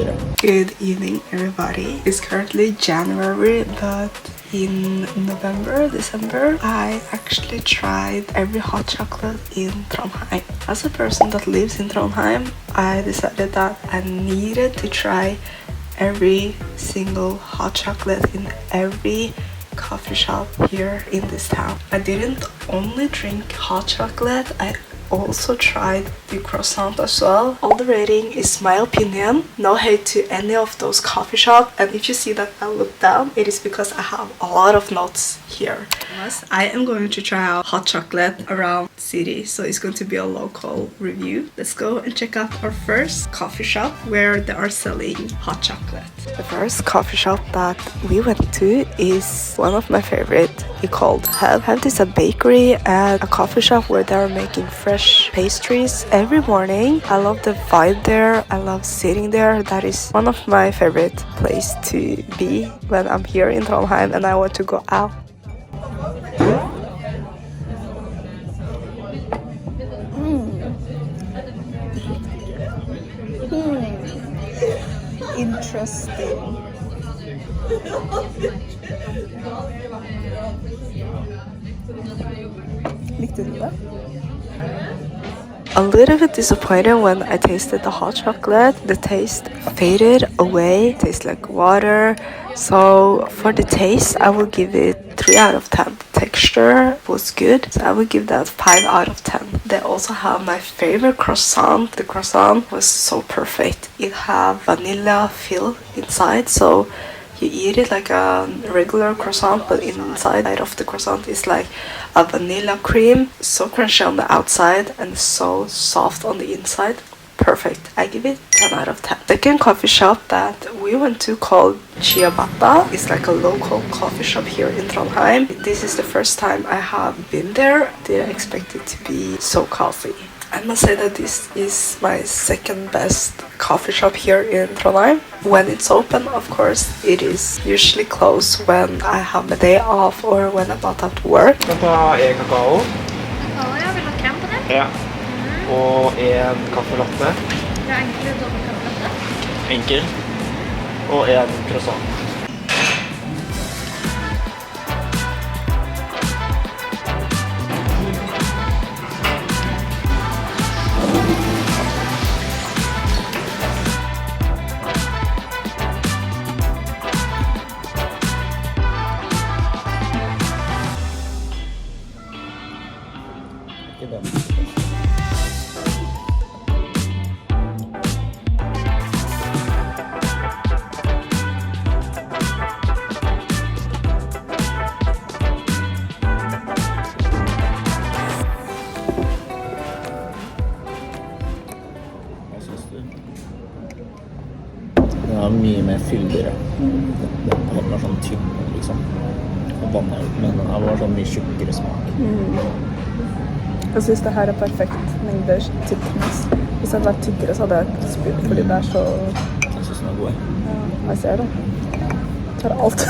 videre. Good evening, everybody. It's currently January, but in November, December, I actually tried every hot chocolate in Trondheim. As a person that lives in Trondheim, I decided that I needed to try every single hot chocolate in every coffee shop here in this town. I didn't only drink hot chocolate, I also tried the croissant as well. All the rating is my opinion. No hate to any of those coffee shops, and if you see that I look down, it is because I have a lot of notes here. I am going to try out hot chocolate around the city, so it's going to be a local review. Let's go and check out our first coffee shop where they are selling hot chocolate. The first coffee shop that we went to is one of my favorite. It's called HEVD. HEVD is a bakery and a coffee shop where they are making fresh pastries every morning. I love the vibe there. I love sitting there. That is one of my favorite place to be when I'm here in Trondheim and I want to go out. Interesting. Likte du det? A little bit disappointed when I tasted the hot chocolate. The taste faded away. It tastes like water. So for the taste, I will give it 3 out of 10. Texture was good, so I will give that 5 out of 10. They also have my favorite croissant. The croissant was so perfect. It have vanilla fill inside, so you eat it like a regular croissant, but inside of the croissant is like a vanilla cream. So crunchy on the outside and so soft on the inside. Perfect. I give it 10 out of 10. Second coffee shop that we went to called Ciabatta. It's like a local coffee shop here in Trondheim. This is the first time I have been there. Didn't expect it to be so coffee. I must say that this is my second best coffee shop here in Trondheim. When it's open, of course, it is usually closed when I have a day off or when I'm not at work. Kan ta en kakao. Kakao, ja. Vil du ha krem på det? Ja. Og en kaffe latte. Ja, enkel dobbelt kaffe latte. Enkel. Og en croissant. Den er mye mer fyldigere. Den var sånn tynn, liksom. Og vannet ut, men den var sånn mye tjukkere smak. Jeg synes det her er perfekt mengde tykknes. Hvis det hadde vært tykkere så hadde jeg spurt, fordi det er så... Jeg synes den er god. Ja, jeg ser det. Jeg tar alt.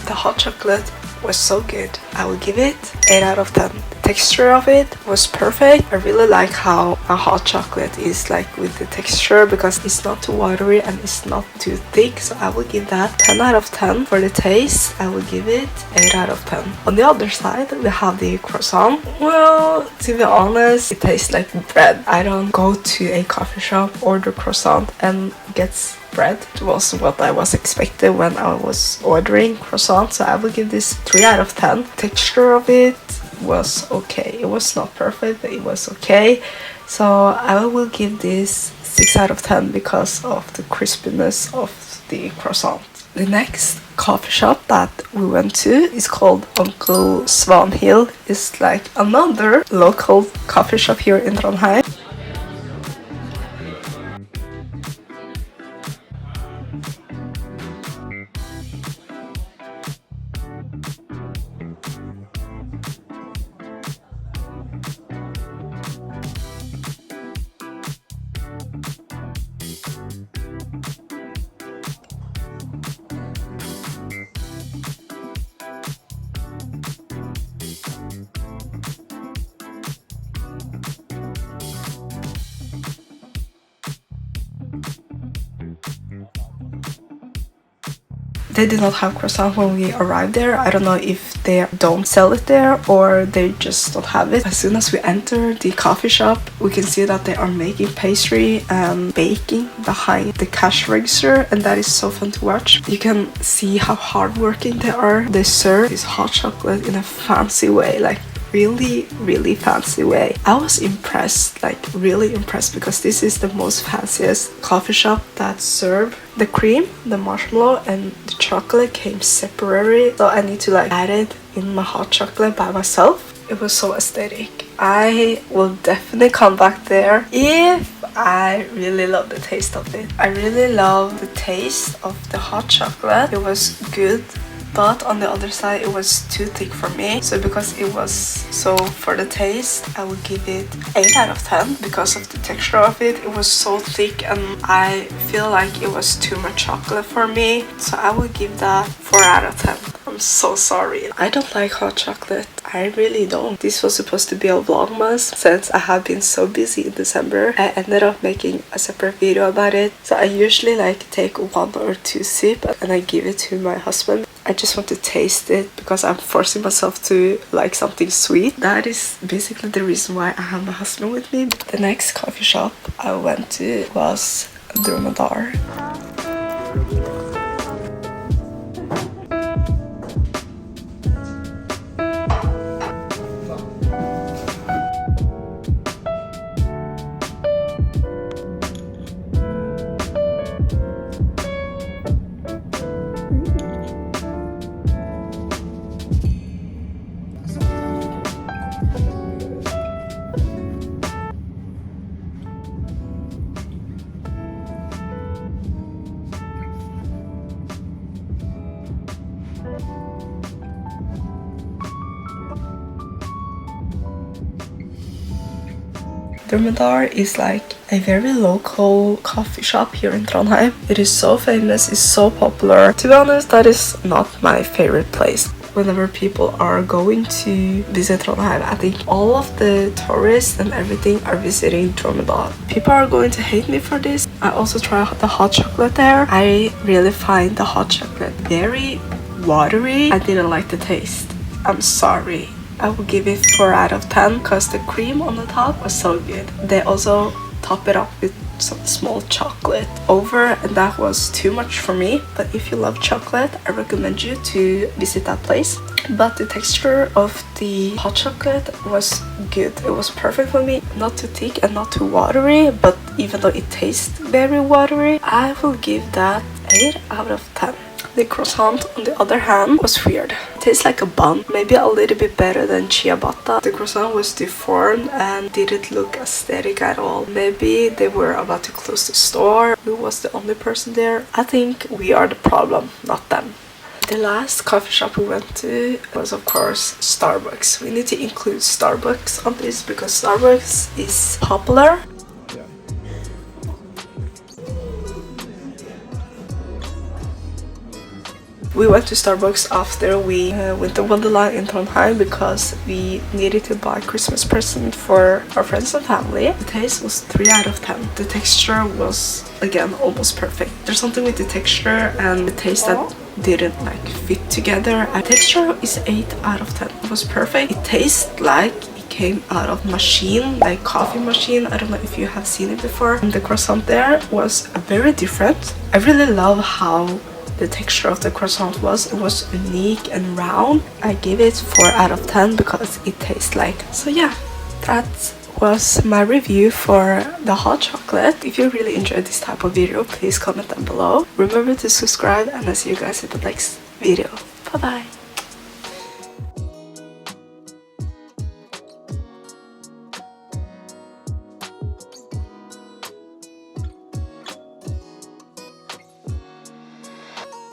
The hot chocolate was so good. I will give it 8 out of 10. The texture of it was perfect. I really like how a hot chocolate is like with the texture because it's not too watery and it's not too thick. So I will give that 10 out of 10. For the taste, I will give it 8 out of 10. On the other side, we have the croissant. Well, to be honest, it tastes like bread. I don't go to a coffee shop, order croissant and get bread. It was what I was expecting when I was ordering croissant, so I will give this 3 out of 10. Texture of it was okay. It was not perfect, but it was okay. So I will give this 6 out of 10 because of the crispiness of the croissant. The next coffee shop that we went to is called Onkel Svanhild. It's like another local coffee shop here in Trondheim. They did not have croissant when we arrived there. I don't know if they don't sell it there or they just don't have it. As soon as we enter the coffee shop, we can see that they are making pastry and baking behind the cash register, and that is so fun to watch. You can see how hardworking they are. They serve this hot chocolate in a fancy way, like really fancy way. I was impressed, like really impressed, because this is the most fanciest coffee shop that serve the cream, the marshmallow and the chocolate came separately, so I need to like add it in my hot chocolate by myself. It was so aesthetic. I will definitely come back there if I really love the taste of it. I really love the taste of the hot chocolate. It was good, but on the other side it was too thick for me. So because it was so, for the taste I would give it 8 out of 10 because of the texture of it. It was so thick and I feel like it was too much chocolate for me, so I would give that 4 out of 10. I'm so sorry. I don't like hot chocolate. I really don't. This was supposed to be a vlogmas. Since I have been so busy in December, I ended up making a separate video about it. So I usually like take 1 or 2 sips and I give it to my husband. I just want to taste it because I'm forcing myself to like something sweet. That is basically the reason why I have my husband with me. The next coffee shop I went to was Dromendar. Dromendar is like a very local coffee shop here in Trondheim. It is so famous, it's so popular. To be honest, that is not my favorite place. Whenever people are going to visit Trondheim, I think all of the tourists and everything are visiting Dromendar. People are going to hate me for this. I also tried the hot chocolate there. I really find the hot chocolate very watery. I didn't like the taste. I'm sorry. I will give it 4 out of 10 because the cream on the top was so good. They also top it up with some small chocolate over, and that was too much for me. But if you love chocolate, I recommend you to visit that place. But the texture of the hot chocolate was good. It was perfect for me. Not too thick and not too watery, but even though it tastes very watery, I will give that 8 out of 10. The croissant, on the other hand, was weird. It tastes like a bun, maybe a little bit better than ciabatta. The croissant was deformed and didn't look aesthetic at all. Maybe they were about to close the store. We was the only person there. I think we are the problem, not them. The last coffee shop we went to was, of course, Starbucks. We need to include Starbucks on this because Starbucks is popular. We went to Starbucks after we went to Wonderland in Trondheim because we needed to buy Christmas present for our friends and family. The taste was 3 out of 10. The texture was, again, almost perfect. There's something with the texture and the taste that didn't like fit together. The texture is 8 out of 10. It was perfect. It tastes like it came out of machine, like coffee machine. I don't know if you have seen it before. And the croissant there was very different. I really love how the texture of the croissant was. It was unique and round. I give it 4 out of 10 because it tastes like. So yeah, that was my review for the hot chocolate. If you really enjoyed this type of video, please comment down below. Remember to subscribe, and I'll see you guys in the next video. Bye bye.